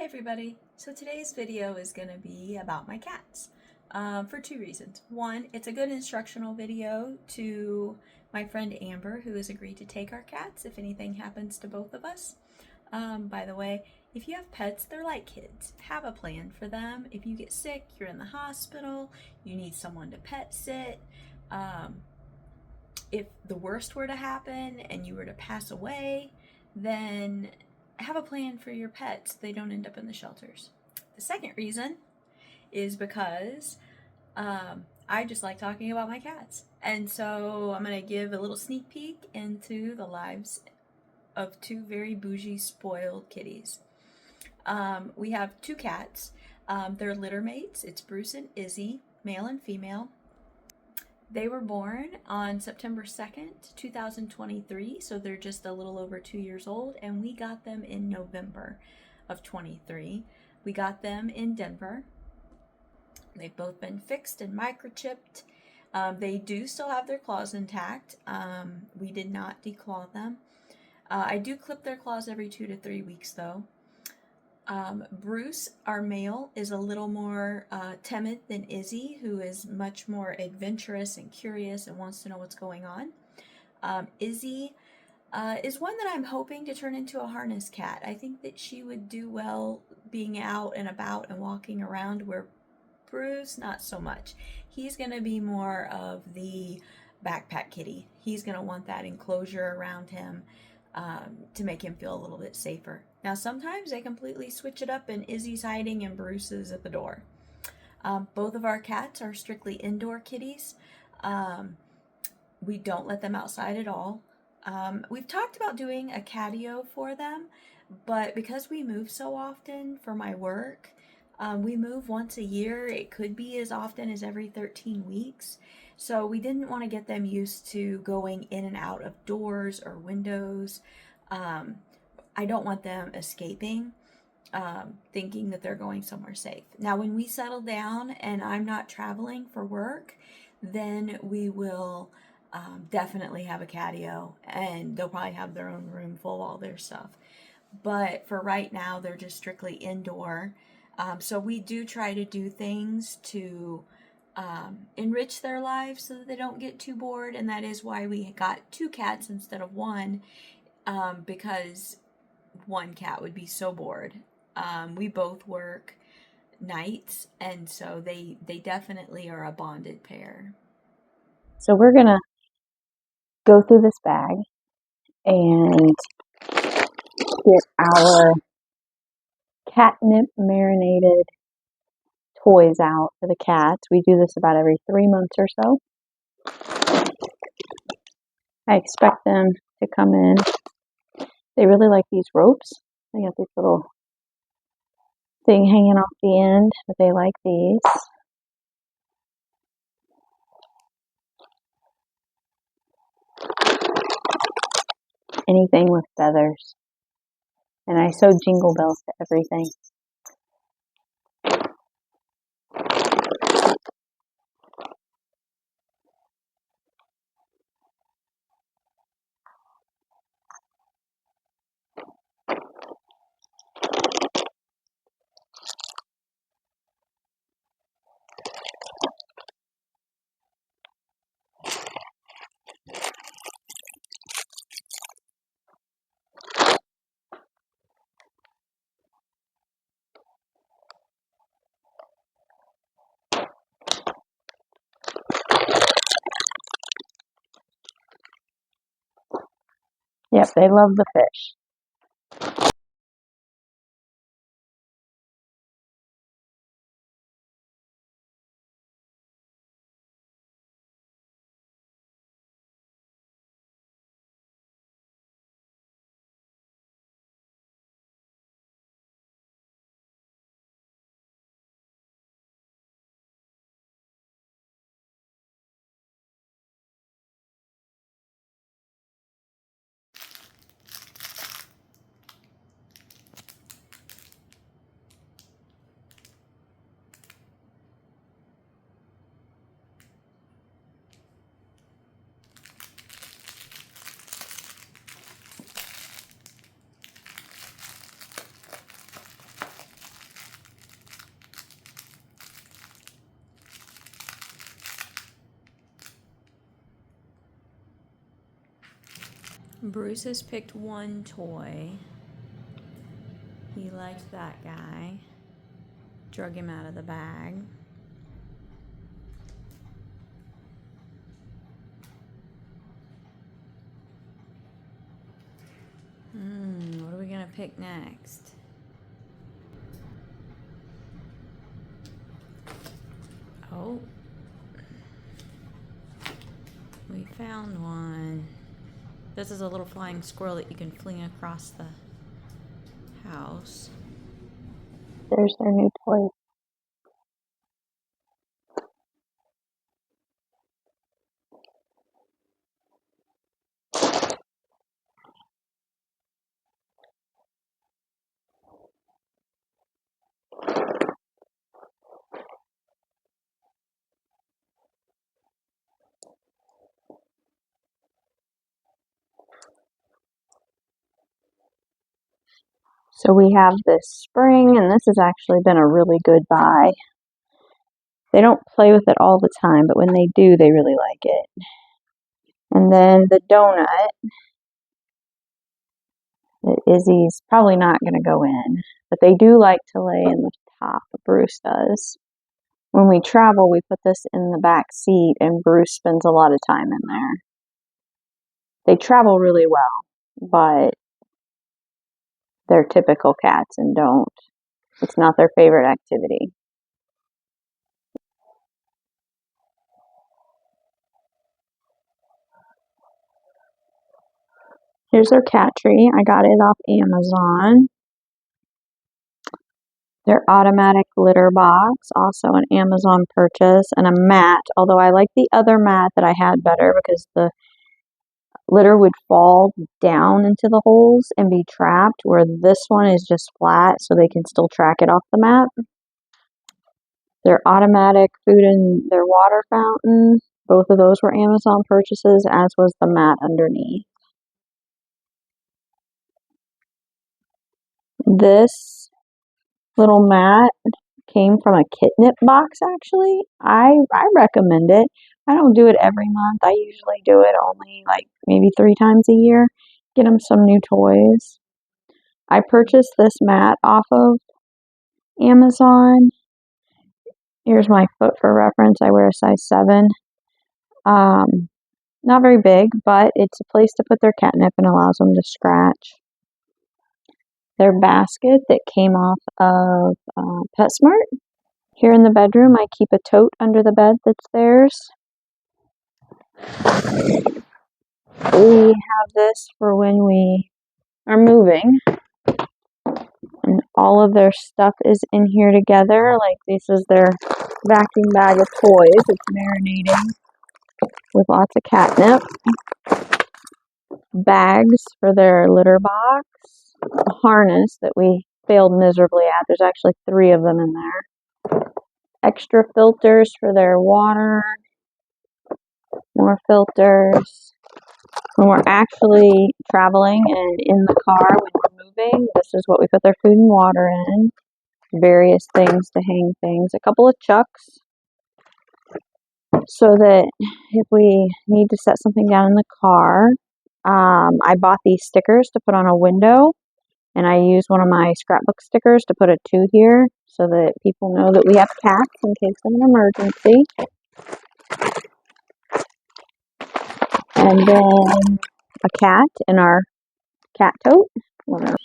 Hey everybody! So today's video is going to be about my cats for two reasons. One, it's a good instructional video to my friend Amber, who has agreed to take our cats if anything happens to both of us. By the way, if you have pets, they're like kids. Have a plan for them. If you get sick, you're in the hospital, you need someone to pet sit. If the worst were to happen and you were to pass away, then have a plan for your pets so they don't end up in the shelters. The second reason is because I just like talking about my cats. And so I'm going to give a little sneak peek into the lives of two very bougie, spoiled kitties. We have two cats. They're litter mates. It's Bruce and Izzy, male and female. They were born on September 2nd, 2023, so they're just a little over 2 years old, and we got them in November of 23. We got them in Denver. They've both been fixed and microchipped. They do still have their claws intact. We did not declaw them. I do clip their claws every 2 to 3 weeks, though. Bruce, our male, is a little more timid than Izzy, who is much more adventurous and curious and wants to know what's going on. Izzy is one that I'm hoping to turn into a harness cat. I think that she would do well being out and about and walking around, where Bruce, not so much. He's going to be more of the backpack kitty. He's going to want that enclosure around him to make him feel a little bit safer. Now, sometimes they completely switch it up and Izzy's hiding and Bruce is at the door. Both of our cats are strictly indoor kitties. We don't let them outside at all. We've talked about doing a catio for them, but because we move so often for my work, we move once a year. It could be as often as every 13 weeks. So we didn't want to get them used to going in and out of doors or windows. I don't want them escaping, thinking that they're going somewhere safe. Now, when we settle down and I'm not traveling for work, then we will definitely have a catio, and they'll probably have their own room full of all their stuff. But for right now, they're just strictly indoor. So we do try to do things to enrich their lives so that they don't get too bored, and that is why we got two cats instead of one, because one cat would be so bored. We both work nights, and so they definitely are a bonded pair. So we're going to go through this bag and get our catnip marinated toys out for the cats. We do this about every 3 months or so. I expect them to come in. They really like these ropes. They got this little thing hanging off the end, but they like these. Anything with feathers. And I sew jingle bells to everything. Yep, they love the fish. Bruce has picked one toy. He liked that guy. Drug him out of the bag. What are we gonna pick next? Oh. We found one. This is a little flying squirrel that you can fling across the house. There's their new toy. So we have this spring, and this has actually been a really good buy. They don't play with it all the time, but when they do, they really like it. And then the donut that Izzy's probably not going to go in, but they do like to lay in the top. Bruce does. When we travel, we put this in the back seat, and Bruce spends a lot of time in there. They travel really well, but they're typical cats and don't. It's not their favorite activity. Here's their cat tree. I got it off Amazon. Their automatic litter box, also an Amazon purchase, and a mat. Although I like the other mat that I had better because the litter would fall down into the holes and be trapped, where this one is just flat so they can still track it off the mat. Their automatic food and their water fountain, both of those were Amazon purchases, as was the mat underneath. This little mat came from a Kitnip box, actually. I recommend it. I don't do it every month. I usually do it only like maybe 3 times a year. Get them some new toys. I purchased this mat off of Amazon. Here's my foot for reference. I wear a size 7. Not very big, but it's a place to put their catnip and allows them to scratch. Their basket that came off of PetSmart. Here in the bedroom, I keep a tote under the bed that's theirs. We have this for when we are moving. And all of their stuff is in here together. Like this is their vacuum bag of toys. It's marinating with lots of catnip. Bags for their litter box. A harness that we failed miserably at. There's actually 3 of them in there. Extra filters for their water. More filters. When we're actually traveling and in the car when we're moving, this is what we put their food and water in. Various things to hang things. A couple of chucks so that if we need to set something down in the car. I bought these stickers to put on a window, and I use one of my scrapbook stickers to put a 2 here so that people know that we have cats in case of an emergency. And then a cat in our cat tote. Whatever.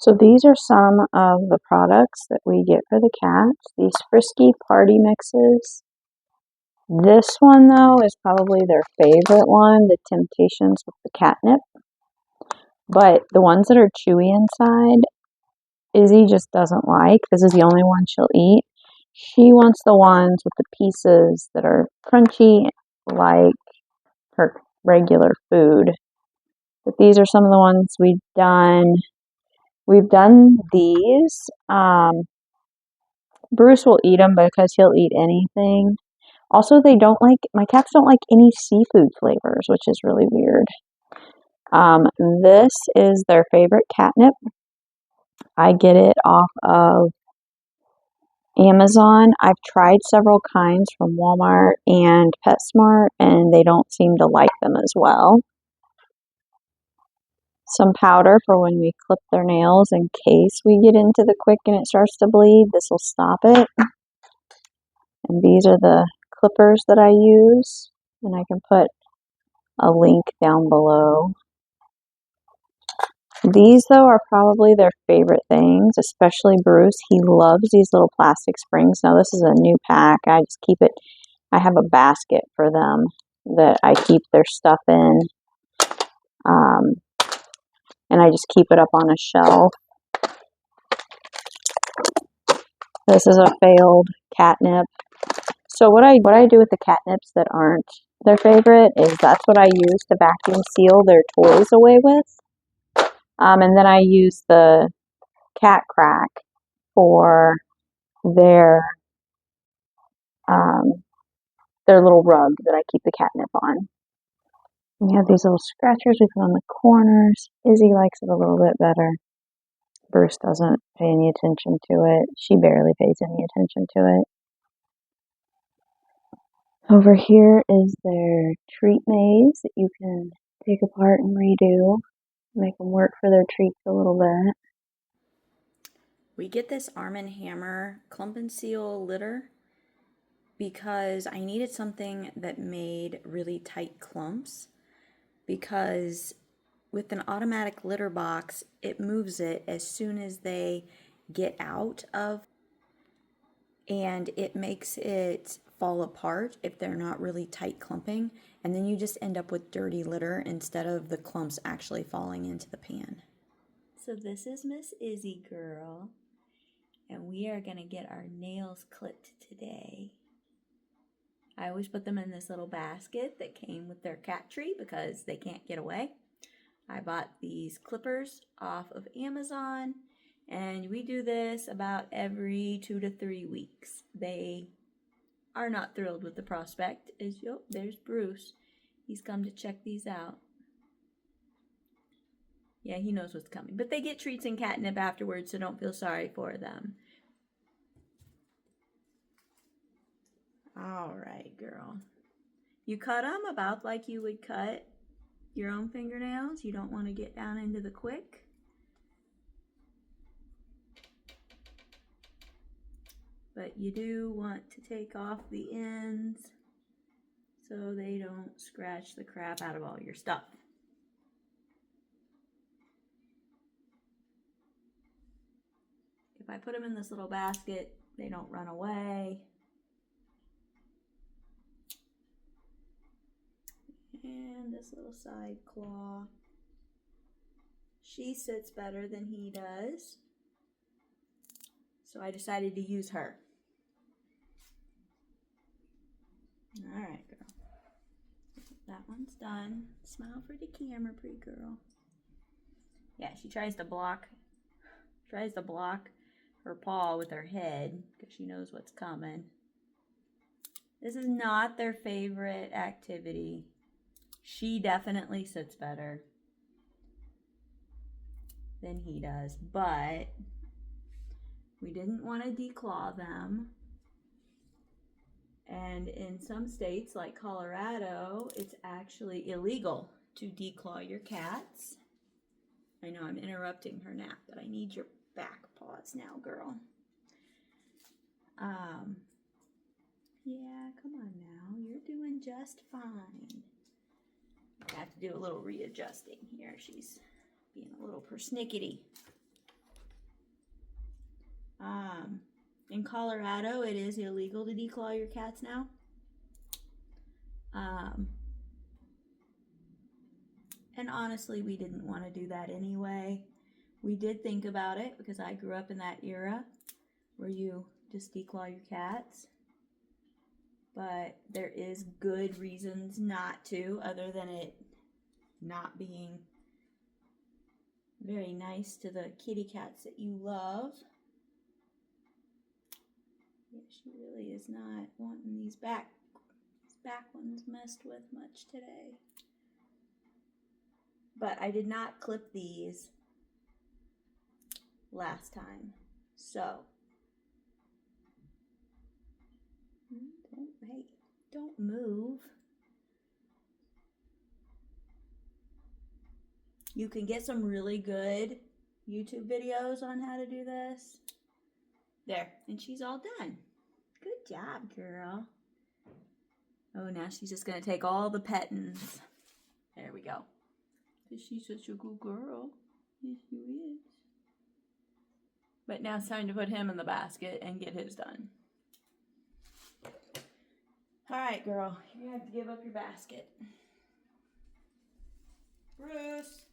So these are some of the products that we get for the cats. These Frisky Party Mixes. This one, though, is probably their favorite one, the Temptations with the catnip. But the ones that are chewy inside, Izzy just doesn't like. This is the only one she'll eat. She wants the ones with the pieces that are crunchy, like regular food. But these are some of the ones we've done. We've done these. Bruce will eat them because he'll eat anything. Also, my cats don't like any seafood flavors, which is really weird. This is their favorite catnip. I get it off of Amazon. I've tried several kinds from Walmart and PetSmart, and they don't seem to like them as well. Some powder for when we clip their nails in case we get into the quick and it starts to bleed. This will stop it. And these are the clippers that I use, and I can put a link down below. These, though, are probably their favorite things, especially Bruce. He loves these little plastic springs. Now, this is a new pack. I just keep it, I have a basket for them that I keep their stuff in. And I just keep it up on a shelf. This is a failed catnip. So what I do with the catnips that aren't their favorite is that's what I use to vacuum seal their toys away with. And then I use the cat crack for their little rug that I keep the catnip on. And you have these little scratchers we put on the corners. Izzy likes it a little bit better. Bruce doesn't pay any attention to it. She barely pays any attention to it. Over here is their treat maze that you can take apart and redo. Make them work for their treats a little bit. We get this Arm & Hammer Clump and Seal litter because I needed something that made really tight clumps, because with an automatic litter box, it moves it as soon as they get out of, and it makes it fall apart if they're not really tight clumping, and then you just end up with dirty litter instead of the clumps actually falling into the pan. So this is Miss Izzy girl, and we are gonna get our nails clipped today. I always put them in this little basket that came with their cat tree because they can't get away. I bought these clippers off of Amazon, and we do this about every 2 to 3 weeks. They are not thrilled with the prospect. There's Bruce. He's come to check these out. Yeah, he knows what's coming. But they get treats and catnip afterwards, so don't feel sorry for them. All right, girl. You cut them about like you would cut your own fingernails. You don't want to get down into the quick. But you do want to take off the ends so they don't scratch the crap out of all your stuff. If I put them in this little basket, they don't run away. And this little side claw. She sits better than he does, so I decided to use her. All right, girl. That one's done. Smile for the camera, pretty girl. Yeah, she tries to block her paw with her head because she knows what's coming. This is not their favorite activity. She definitely sits better than he does, but we didn't want to declaw them. And in some states like Colorado, it's actually illegal to declaw your cats. I know I'm interrupting her nap, but I need your back paws now, girl. Yeah, come on now. You're doing just fine. I have to do a little readjusting here. She's being a little persnickety. In Colorado, it is illegal to declaw your cats now. And honestly, we didn't want to do that anyway. We did think about it because I grew up in that era where you just declaw your cats. but there is good reasons not to, other than it not being very nice to the kitty cats that you love. Yeah, she really is not wanting these back ones messed with much today. But I did not clip these last time, so don't move. You can get some really good YouTube videos on how to do this. There, and she's all done. Good job, girl. Oh, now she's just gonna take all the pettings. There we go. Because she's such a good girl. Yes, she is. But now it's time to put him in the basket and get his done. All right, girl. You're gonna have to give up your basket. Bruce.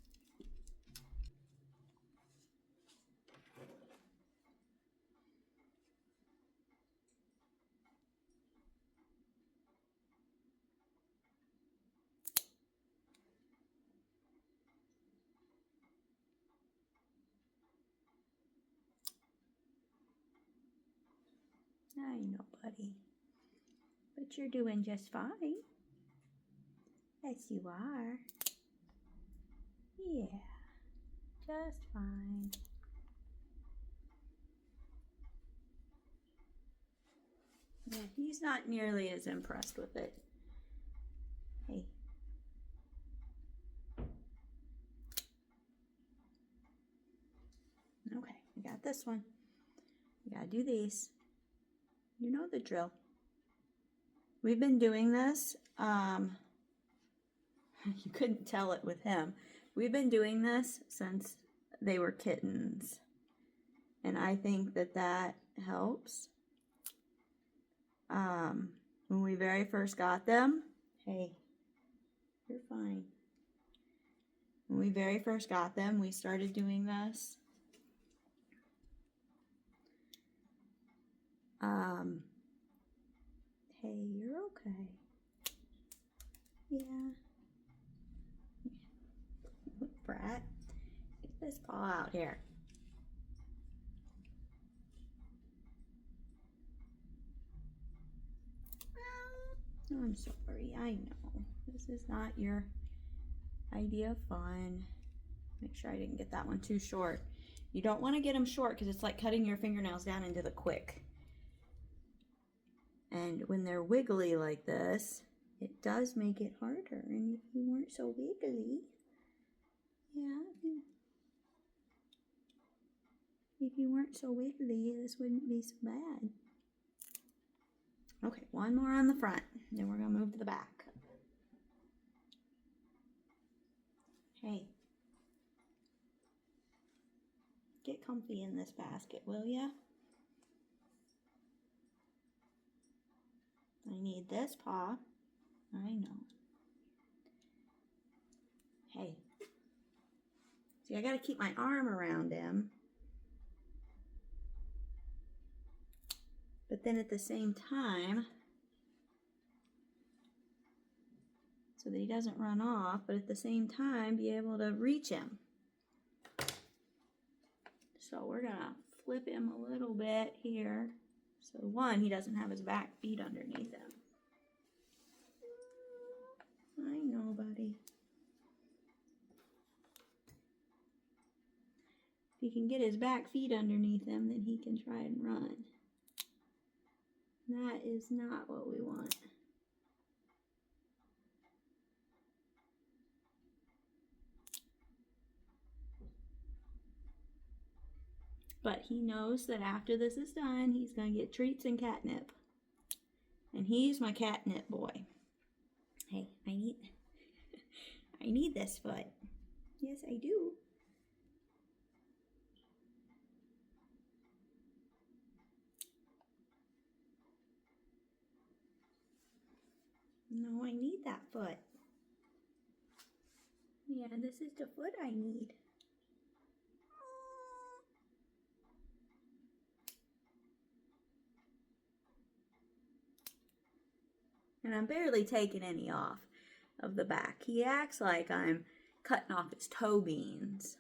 I know, buddy. But you're doing just fine. Yes, you are. Yeah, just fine. Yeah, he's not nearly as impressed with it. Hey. Okay, we got this one. You gotta do these. You know the drill. We've been doing this. You couldn't tell it with him. We've been doing this since they were kittens. And I think that helps. When we very first got them, hey, you're fine. When we very first got them, we started doing this. Hey, you're okay. Yeah. Brat, get this paw out here. I'm sorry, I know. This is not your idea of fun. Make sure I didn't get that one too short. You don't want to get them short because it's like cutting your fingernails down into the quick. And when they're wiggly like this, it does make it harder. And if you weren't so wiggly, yeah, if you weren't so wiggly, this wouldn't be so bad. Okay, one more on the front, then we're gonna move to the back. Hey, get comfy in this basket, will ya? I need this paw. I know. Hey. See, I gotta keep my arm around him. But then at the same time, so that he doesn't run off, but at the same time, be able to reach him. So we're gonna flip him a little bit here. So one, he doesn't have his back feet underneath him. I know, buddy. If he can get his back feet underneath him, then he can try and run. That is not what we want. But he knows that after this is done, he's going to get treats and catnip. And he's my catnip boy. Hey, I need this foot. Yes, I do. No, I need that foot. Yeah, this is the foot I need. And I'm barely taking any off of the back. He acts like I'm cutting off his toe beans.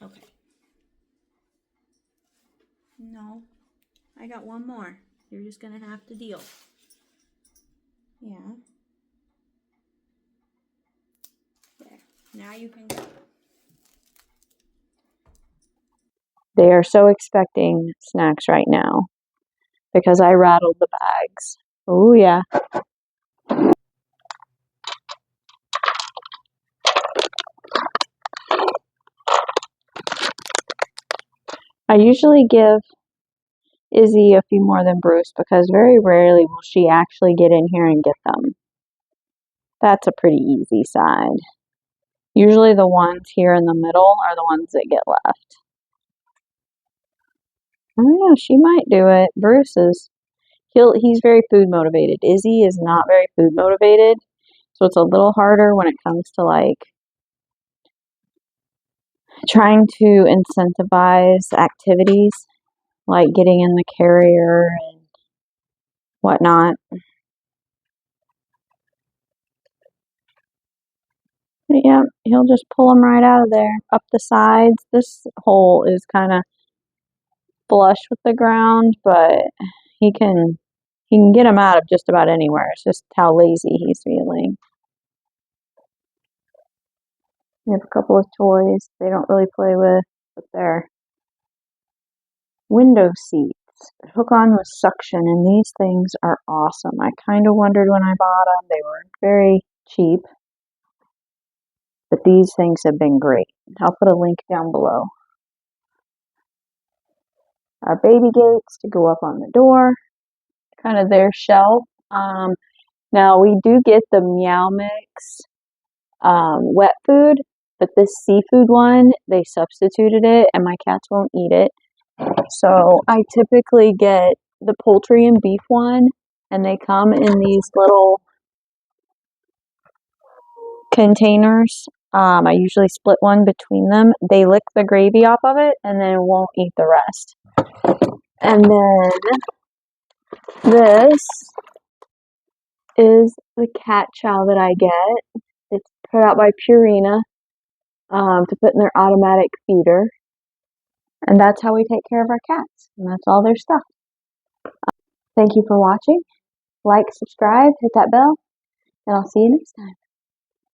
Okay. No, I got one more. You're just gonna have to deal. Yeah. There. Now you can go. They are so expecting snacks right now because I rattled the bags. Oh, yeah. I usually give Izzy a few more than Bruce because very rarely will she actually get in here and get them. That's a pretty easy side. Usually the ones here in the middle are the ones that get left. I don't know, she might do it. Bruce is, he's very food motivated. Izzy is not very food motivated, so it's a little harder when it comes to like trying to incentivize activities like getting in the carrier and whatnot. But yeah, he'll just pull them right out of there, up the sides. This hole is kind of flush with the ground, but he can get them out of just about anywhere. It's just how lazy he's feeling. We have a couple of toys they don't really play with, but they're window seats. Hook on with suction, and these things are awesome. I kind of wondered when I bought them. They were very cheap, but these things have been great. I'll put a link down below. Our baby gates to go up on the door, kind of their shelf. Now we do get the Meow Mix wet food, but this seafood one, they substituted it and my cats won't eat it. So I typically get the poultry and beef one, and they come in these little containers. I usually split one between them. They lick the gravy off of it and then won't eat the rest. And then this is the cat chow that I get. It's put out by Purina to put in their automatic feeder. And that's how we take care of our cats. And that's all their stuff. Thank you for watching. Like, subscribe, hit that bell, and I'll see you next time.